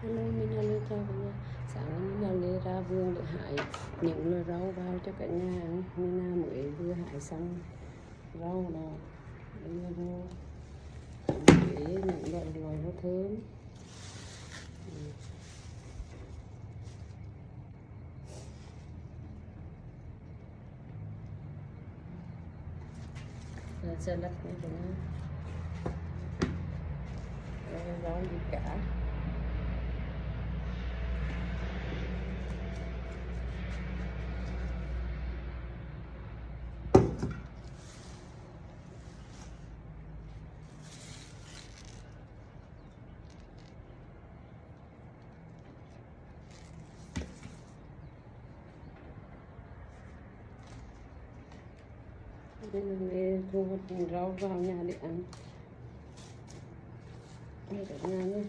Hello, mình là Lê Trà cả nhà. Sáng mình là Lê ra vườn để hái những loại rau vào cho cả nhà. Mình là mới vừa hái xong rau đó. Đây là rau để những loại rau thơm. Salad này cả nhà. Rau gì cả. Nên thu hoạch rau vào nhà để ăn. Đây cả nhà nhé.